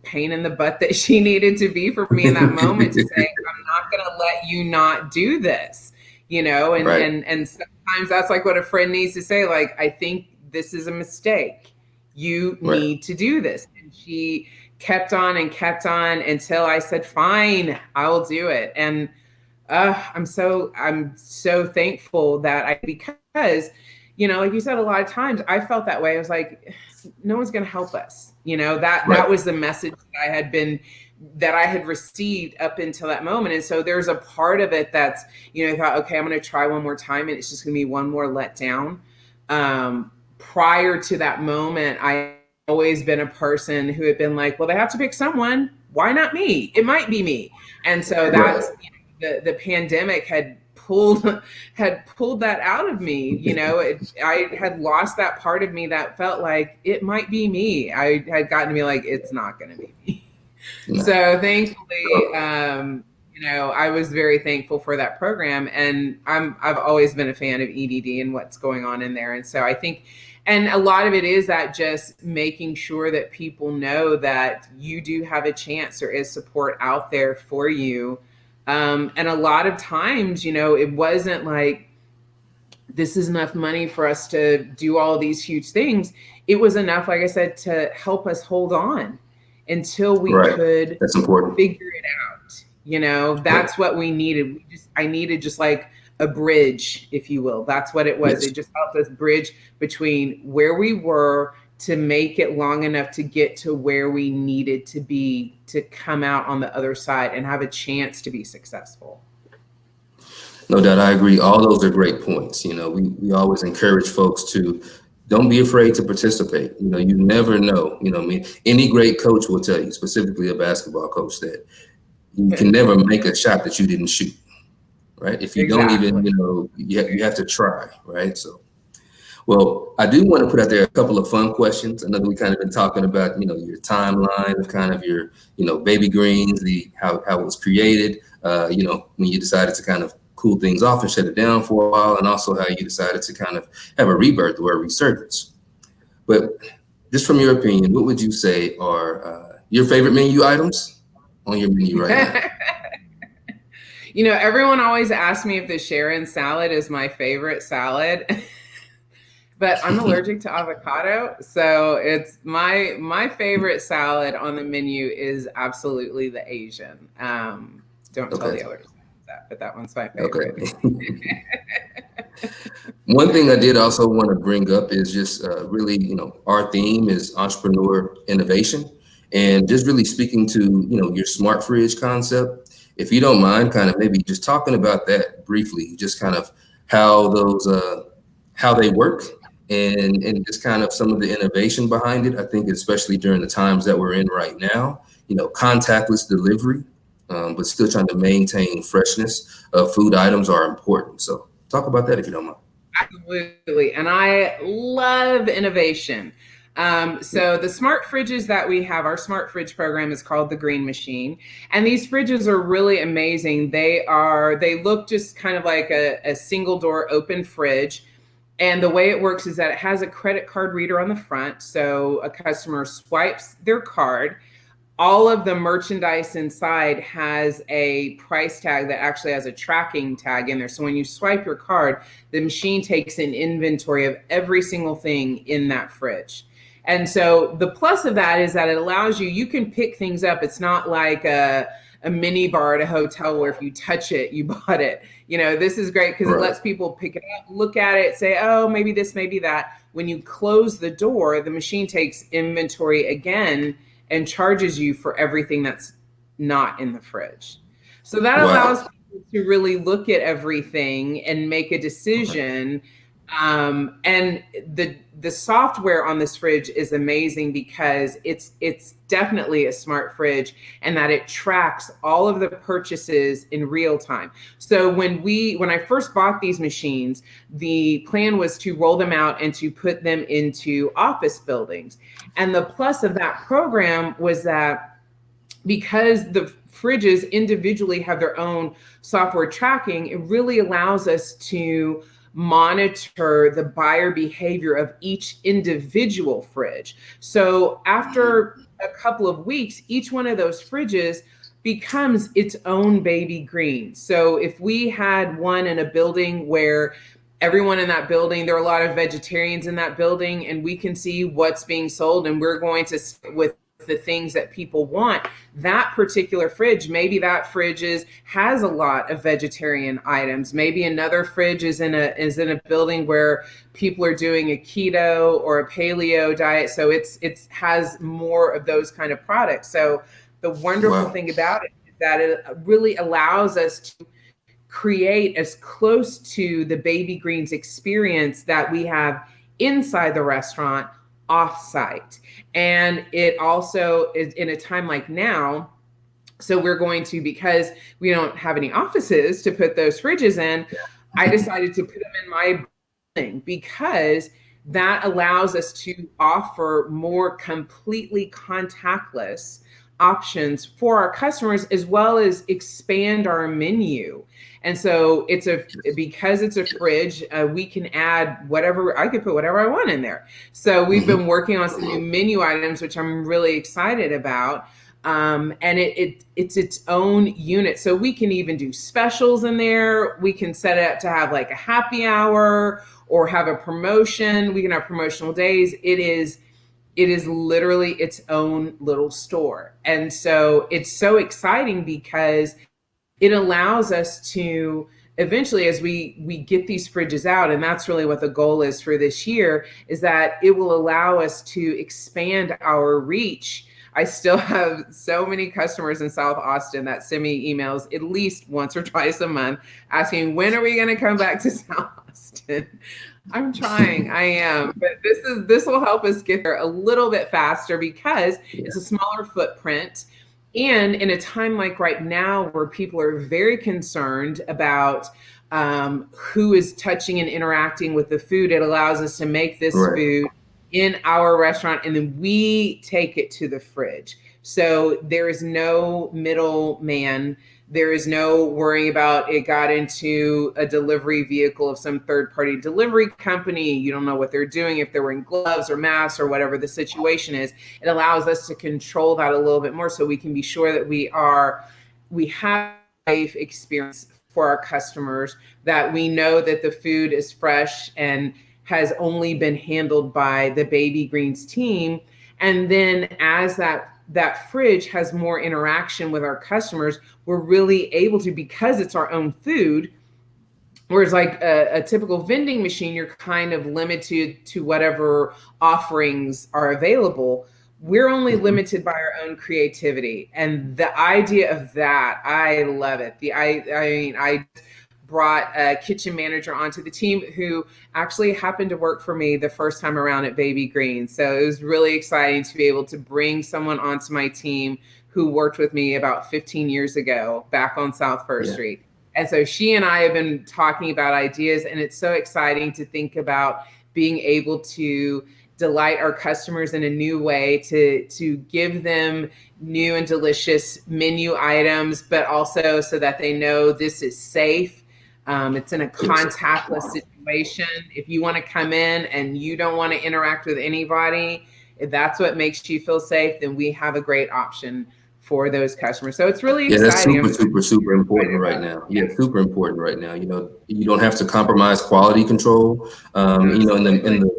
pain in the butt that she needed to be for me in that moment, to say, I'm not going to let you not do this, and, Right. and sometimes that's like what a friend needs to say. Like, I think this is a mistake. You Right. need to do this. And she kept on until I said, fine, I'll do it. And I'm so thankful that because, like you said, a lot of times I felt that way. I was like, no one's going to help us. That was the message that I had received up until that moment. And so there's a part of it that's, I thought, okay, I'm going to try one more time, and it's just going to be one more letdown. Prior to that moment, I always been a person who had been like, well, they have to pick someone. Why not me? It might be me. And so that's, the pandemic had pulled that out of me. I had lost that part of me that felt like it might be me. I had gotten to be like, it's not going to be me. No. So thankfully, I was very thankful for that program, and I've always been a fan of EDD and what's going on in there. And so I think, and a lot of it is that just making sure that people know that you do have a chance. There is support out there for you. And a lot of times, it wasn't like, this is enough money for us to do all these huge things. It was enough, like I said, to help us hold on until we could That's important. figure it out. That's what we needed. I needed just like a bridge, if you will. That's what it was. Yes. It just helped us bridge between where we were to make it long enough to get to where we needed to be to come out on the other side and have a chance to be successful. No doubt, I agree. All those are great points. We always encourage folks to don't be afraid to participate. You never know. Any great coach will tell you, specifically a basketball coach, that you can never make a shot that you didn't shoot, right? If you don't even, you have to try, right? So, well, I do want to put out there a couple of fun questions. I know that we kind of been talking about, your timeline of kind of your, baby greens, how it was created, when you decided to kind of cool things off and shut it down for a while, and also how you decided to kind of have a rebirth or a resurgence. But just from your opinion, what would you say are your favorite menu items on your menu right now? Everyone always asks me if the Sharon salad is my favorite salad, but I'm allergic to avocado. So it's my favorite salad on the menu is absolutely the Asian. Don't tell the others that, but that one's my favorite. Okay. One thing I did also want to bring up is just really, our theme is entrepreneur innovation, and just really speaking to, your smart fridge concept. If you don't mind, kind of maybe just talking about that briefly, just kind of how those, how they work, and just kind of some of the innovation behind it. I think especially during the times that we're in right now, contactless delivery, but still trying to maintain freshness of food items are important. So talk about that if you don't mind. Absolutely. And I love innovation. So the smart fridges that we have, our smart fridge program is called the Green Machine. And these fridges are really amazing. They look just kind of like a single door open fridge. And the way it works is that it has a credit card reader on the front. So a customer swipes their card. All of the merchandise inside has a price tag that actually has a tracking tag in there. So when you swipe your card, the machine takes an inventory of every single thing in that fridge. And so the plus of that is that it allows you can pick things up. It's not like a mini bar at a hotel where if you touch it, you bought it. This is great because it lets people pick it up, look at it, say, oh, maybe this, maybe that. When you close the door, the machine takes inventory again and charges you for everything that's not in the fridge. So that allows people to really look at everything and make a decision. And the software on this fridge is amazing because it's definitely a smart fridge, and that it tracks all of the purchases in real time. So when I first bought these machines, the plan was to roll them out and to put them into office buildings. And the plus of that program was that because the fridges individually have their own software tracking, it really allows us to monitor the buyer behavior of each individual fridge. So after a couple of weeks, each one of those fridges becomes its own baby green. So if we had one in a building where everyone in that building, there are a lot of vegetarians in that building, and we can see what's being sold, and we're going to stick with the things that people want. That particular fridge, maybe that fridge has a lot of vegetarian items. Maybe another fridge is in a building where people are doing a keto or a paleo diet. So it has more of those kind of products. So the wonderful thing about it is that it really allows us to create as close to the baby greens experience that we have inside the restaurant off-site. And it also is in a time like now. So we're going to, because we don't have any offices to put those fridges in, I decided to put them in my building because that allows us to offer more completely contactless options for our customers, as well as expand our menu. And so because it's a fridge, we can add I could put whatever I want in there. So we've been working on some new menu items, which I'm really excited about. And it's its own unit. So we can even do specials in there. We can set it up to have like a happy hour or have a promotion. We can have promotional days. It is literally its own little store. And so it's so exciting because it allows us to eventually, as we get these fridges out, and that's really what the goal is for this year, is that it will allow us to expand our reach. I still have so many customers in South Austin that send me emails at least once or twice a month asking, when are we going to come back to South Austin? I'm trying. I am. But this will help us get there a little bit faster because it's a smaller footprint. And in a time like right now where people are very concerned about who is touching and interacting with the food, it allows us to make this food in our restaurant, and then we take it to the fridge. So there is no middleman. There is no worrying about it got into a delivery vehicle of some third-party delivery company. You don't know what they're doing, if they're wearing gloves or masks or whatever the situation is. It allows us to control that a little bit more so we can be sure that we have a safe experience for our customers, that we know that the food is fresh and has only been handled by the Baby Greens team. And then as that fridge has more interaction with our customers, we're really able to, because it's our own food, whereas like a typical vending machine, you're kind of limited to whatever offerings are available. We're only limited by our own creativity. And the idea of that, I love it. I brought a kitchen manager onto the team who actually happened to work for me the first time around at Baby Greens. So it was really exciting to be able to bring someone onto my team who worked with me about 15 years ago back on South First Street. And so she and I have been talking about ideas, and it's so exciting to think about being able to delight our customers in a new way, to give them new and delicious menu items, but also so that they know this is safe. It's in a contactless situation. If you want to come in and you don't want to interact with anybody, if that's what makes you feel safe, then we have a great option for those customers. So it's really exciting. That's super important right now. Yeah, super important right now. You know, you don't have to compromise quality control. You know,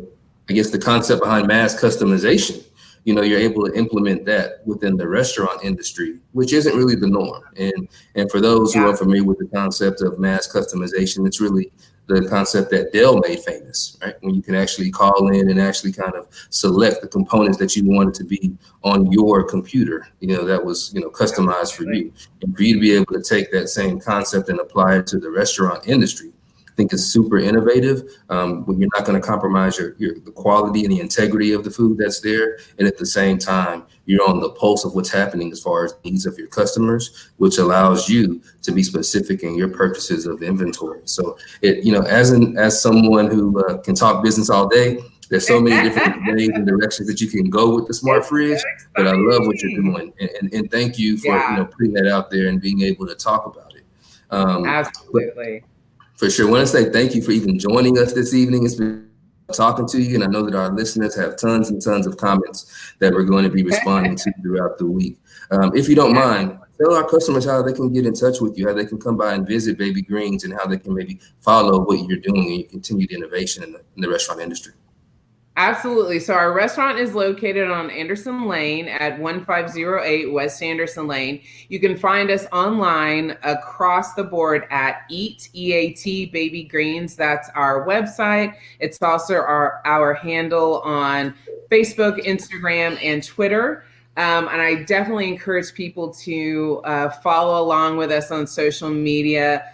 I guess the concept behind mass customization, you know, you're able to implement that within the restaurant industry, which isn't really the norm. And for those who are familiar with the concept of mass customization, it's really the concept that Dell made famous, right? When you can actually call in and actually kind of select the components that you wanted to be on your computer, you know, that was, you know, customized for you. And for you to be able to take that same concept and apply it to the restaurant industry, I think is super innovative. When you're not going to compromise the quality and the integrity of the food that's there, and at the same time you're on the pulse of what's happening as far as needs of your customers, which allows you to be specific in your purchases of inventory. So it, you know, as someone who can talk business all day, there's so many different ways and directions that you can go with the smart fridge. But I love what you're doing, and thank you for you know, putting that out there and being able to talk about it. Absolutely. For sure. I want to say thank you for even joining us this evening. It's been talking to you, and I know that our listeners have tons and tons of comments that we're going to be responding to throughout the week. If you don't mind, tell our customers how they can get in touch with you, how they can come by and visit Baby Greens, and how they can maybe follow what you're doing and your continued innovation in the restaurant industry. Absolutely. So our restaurant is located on Anderson Lane at 1508 West Anderson Lane. You can find us online across the board at EAT Baby Greens. That's our website. It's also our handle on Facebook, Instagram, and Twitter. And I definitely encourage people to follow along with us on social media.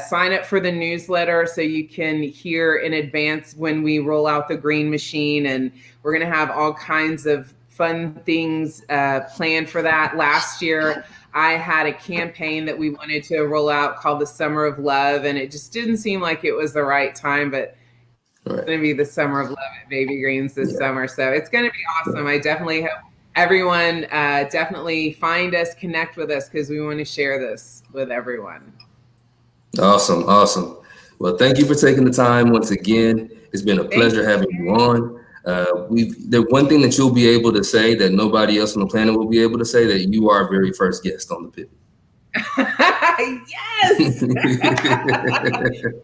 Sign up for the newsletter so you can hear in advance when we roll out the green machine, and we're going to have all kinds of fun things planned for that. Last year, I had a campaign that we wanted to roll out called the Summer of Love, and it just didn't seem like it was the right time, but it's going to be the Summer of Love at Baby Greens this summer. So it's going to be awesome. I definitely hope everyone definitely find us, connect with us, because we want to share this with everyone. Awesome. Well, thank you for taking the time once again. It's been a pleasure having you on. The one thing that you'll be able to say that nobody else on the planet will be able to say, that you are our very first guest on the Pivot. Yes.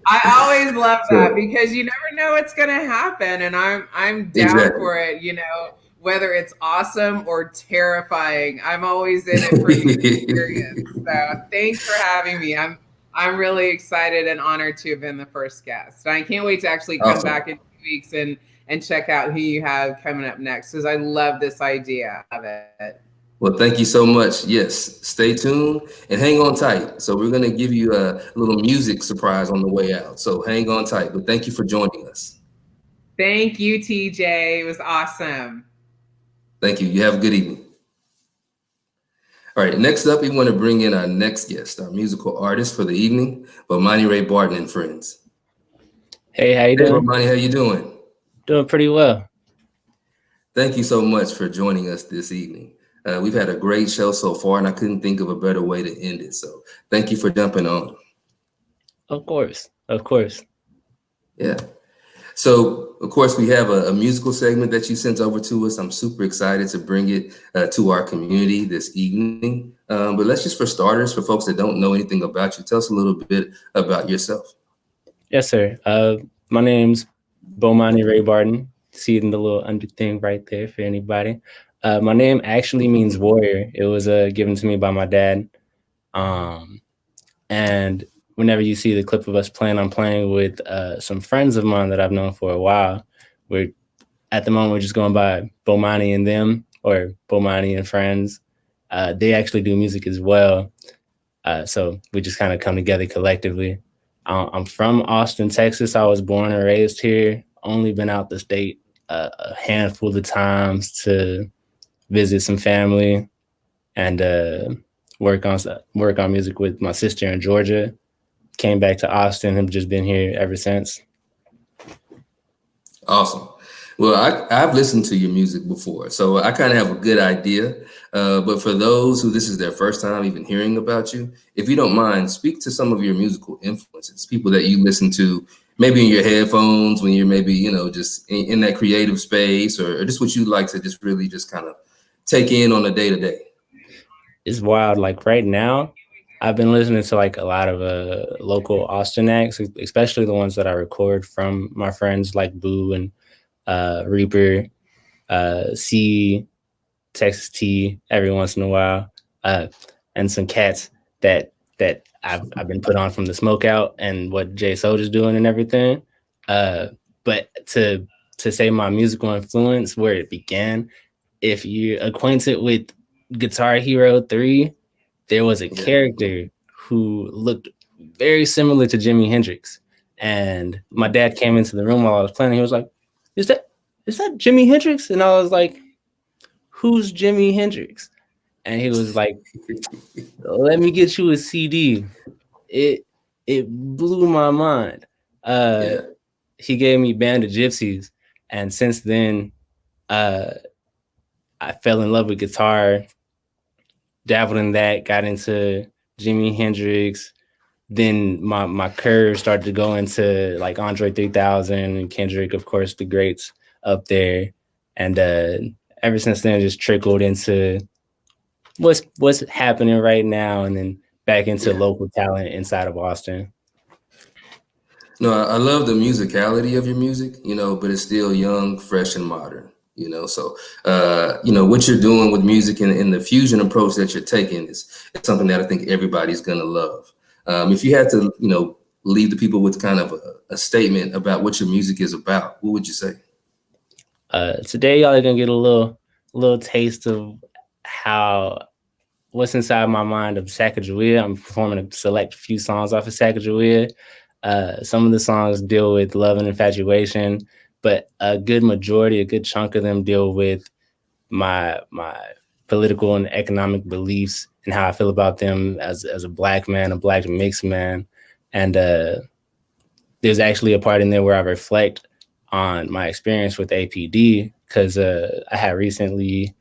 I always love that, because you never know what's going to happen, and I'm down for it. You know, whether it's awesome or terrifying, I'm always in it for the experience. So thanks for having me. I'm really excited and honored to have been the first guest. I can't wait to actually come Awesome. back in 2 weeks and check out who you have coming up next because I love this idea. I love it. Well, thank you so much. Yes, stay tuned and hang on tight. So we're going to give you a little music surprise on the way out. So hang on tight. But thank you for joining us. Thank you, TJ. It was awesome. Thank you. You have a good evening. All right, next up, we want to bring in our next guest, our musical artist for the evening, Bomani Barton and friends. Hey, how you Hey, doing? Bomani, how you doing? Doing pretty well. Thank you so much for joining us this evening. We've had a great show so far, and I couldn't think of a better way to end it. So thank you for jumping on. Of course. Of course. Yeah. So, of course, we have a musical segment that you sent over to us. I'm super excited to bring it to our community this evening. But let's just, for starters, for folks that don't know anything about you, tell us a little bit about yourself. Yes, sir. My name's Bomani Barton. See it in the little under thing right there for anybody. My name actually means warrior. It was given to me by my dad. And whenever you see the clip of us playing, I'm playing with some friends of mine that I've known for a while. At the moment, we're just going by Bomani and them, or Bomani and friends. They actually do music as well. So we just kind of come together collectively. I'm from Austin, Texas. I was born and raised here. Only been out the state a handful of times to visit some family and work on music with my sister in Georgia. Came back to Austin and just been here ever since. Awesome. Well, I've listened to your music before, so I kind of have a good idea. But for those who this is their first time even hearing about you, if you don't mind, speak to some of your musical influences, people that you listen to, maybe in your headphones when you're maybe, just in that creative space, or just what you like to just really just kind of take in on a day to day. It's wild. Like right now, I've been listening to like a lot of local Austin acts, especially the ones that I record from my friends like Boo and Reaper, C, Texas T every once in a while, and some cats that I've been put on from the Smokeout and what Jay Soulja's doing and everything. But to say my musical influence, where it began, if you're acquainted with Guitar Hero 3, there was a character who looked very similar to Jimi Hendrix. And my dad came into the room while I was playing. He was like, is that Jimi Hendrix? And I was like, who's Jimi Hendrix? And he was like, let me get you a CD. It blew my mind. He gave me Band of Gypsies. And since then, I fell in love with guitar, dabbled in that, got into Jimi Hendrix. Then my curve started to go into like Andre 3000 and Kendrick, of course, the greats up there. And ever since then, just trickled into what's happening right now, and then back into local talent inside of Austin. No, I love the musicality of your music, but it's still young, fresh, and modern. So what you're doing with music and the fusion approach that you're taking is something that I think everybody's gonna love. If you had to, leave the people with kind of a statement about what your music is about, what would you say? Today, y'all are gonna get a little taste of what's inside my mind of Sacagawea. I'm performing a select few songs off of Sacagawea. Some of the songs deal with love and infatuation, but a good chunk of them deal with my political and economic beliefs and how I feel about them as a Black man, a Black mixed man. And there's actually a part in there where I reflect on my experience with APD, because I had recently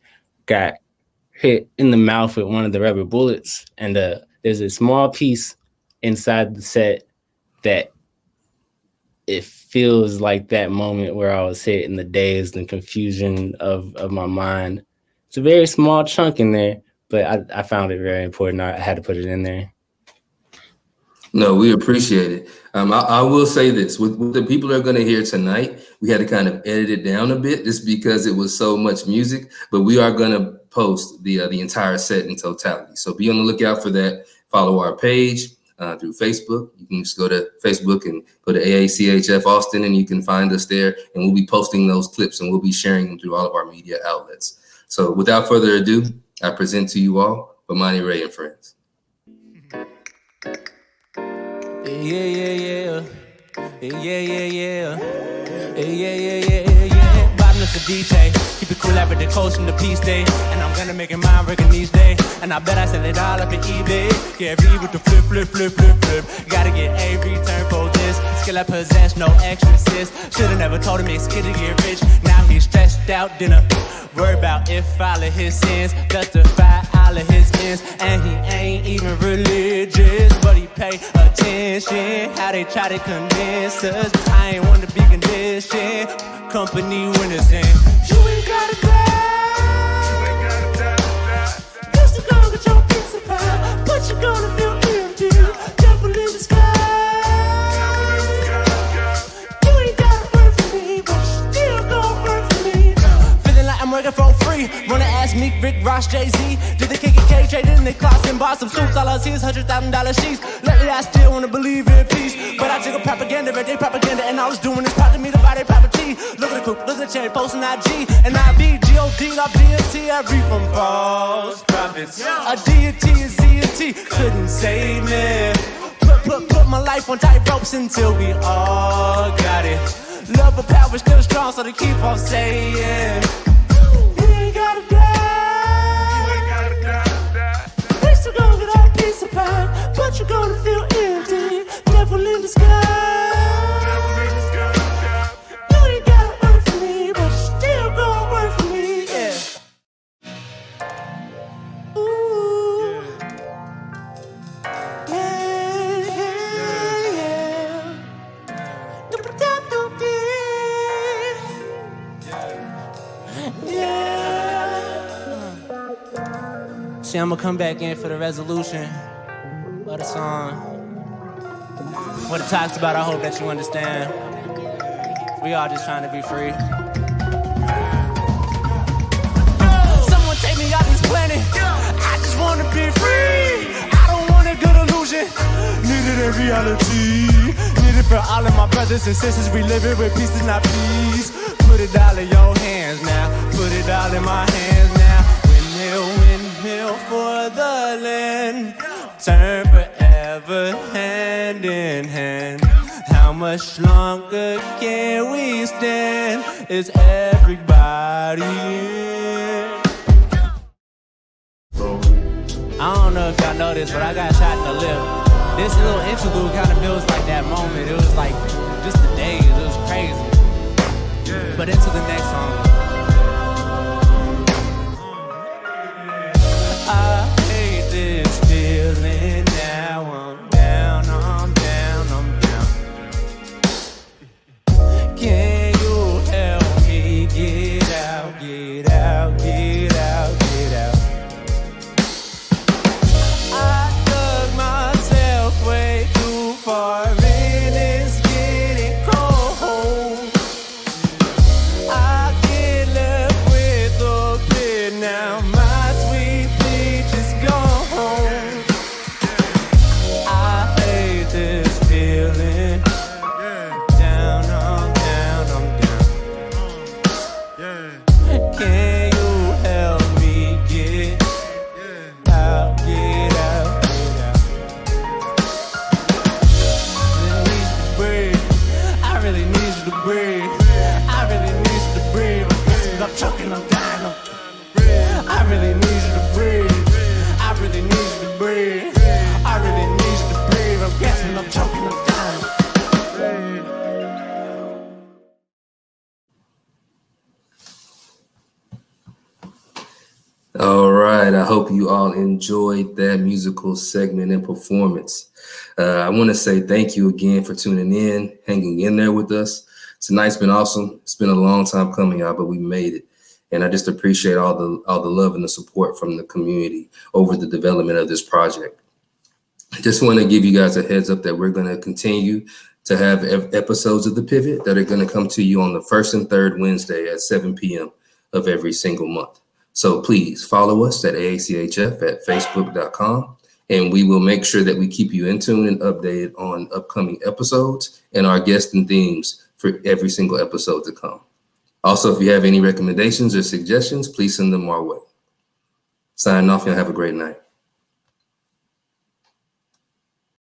got hit in the mouth with one of the rubber bullets. And there's a small piece inside the set that it feels like that moment where I was hit in the daze and confusion of my mind. It's a very small chunk in there, but I found it very important. I had to put it in there. No, we appreciate it. I will say this, with the people that are going to hear tonight, we had to kind of edit it down a bit just because it was so much music, but we are going to post the entire set in totality. So be on the lookout for that. Follow our page. through Facebook. You can just go to Facebook and go to AACHF Austin, and you can find us there. And we'll be posting those clips, and we'll be sharing them through all of our media outlets. So without further ado, I present to you all Bomani, Ray, and Friends. Bottom of the DJ, keep it cool after the coast from the peace day. And I'm gonna make it mine working each day. And I bet I sell it all up in eBay. Get free with the flip. Gotta get a return for this. Skill I possess, no extra assist. Should've never told him it's kid to get rich. Now he's stressed out, dinner. Worry about if all of his sins justify all of his ends. And he ain't even religious, but he pay attention. How they try to convince us, I ain't want to be conditioned. Company winners and you ain't gotta die. Just to go get your piece of pie, but you're gonna feel empty. Devil in the sky. You ain't gotta work for me, but you still gon' work for me. Feeling like I'm working for free. Wanna ask Meek, Rick, Ross, Jay-Z. Did the KKK traded in the closet and bought some suits? All I see is $100,000 sheets. Lately I still wanna believe in peace, but I took a propaganda, red day propaganda, and all it's doing is propping me to buy their property. Look at the coop, look at the cherry, posting IG, and I be G-O-D, not DMT. I read from false prophets. A deity is Z&T, couldn't save me. Put my life on tight ropes until we all got it. Love and power still strong, so they keep on saying you ain't gotta die. We still gonna get our piece of pie, but you're gonna feel empty. Devil in the sky. You ain't gotta work for me, but you still gonna work for me. Yeah. Ooh. Yeah. See, I'm gonna come back in for the resolution of the song. What it talks about, I hope that you understand. We all just trying to be free. Someone take me out this planet. I just wanna be free. I don't want a good illusion. Need it in reality. Need it for all of my brothers and sisters. We live it with peace and not peace. Put it all in your hands now. Put it all in my hands now. Windmill for the land. Turn forever hand in hand. How much longer can we stand? Is everybody in? I don't know if y'all know this, but I got shot in the lip. This little interlude kind of feels like that moment. It was like just the days. It was crazy. But into the next song. I hate this feeling now. I'm down, I'm down, I'm down. Can you help me get out, get out, get out, get out? I dug myself way too far in, it's getting cold. I get left with a bit now. My sweet peach is gone. I hate this feeling. Down, I'm down, I'm down. Can you help me get out, get out, get out? I really need you to breathe. I really need you to breathe. I'm choking, I'm dying. I really need you to breathe. I really need you to breathe. I really need you to breathe. I'm gasping, I'm choking, I'm dying. All right. I hope you all enjoyed that musical segment and performance. I want to say thank you again for tuning in, hanging in there with us. Tonight's been awesome. It's been a long time coming, y'all, but we made it. And I just appreciate all the love and the support from the community over the development of this project. I just want to give you guys a heads up that we're going to continue to have episodes of The Pivot that are going to come to you on the first and third Wednesday at 7 p.m. of every single month. So please follow us at AACHF at facebook.com and we will make sure that we keep you in tune and updated on upcoming episodes and our guests and themes for every single episode to come. Also, if you have any recommendations or suggestions, please send them our way. Signing off, and have a great night.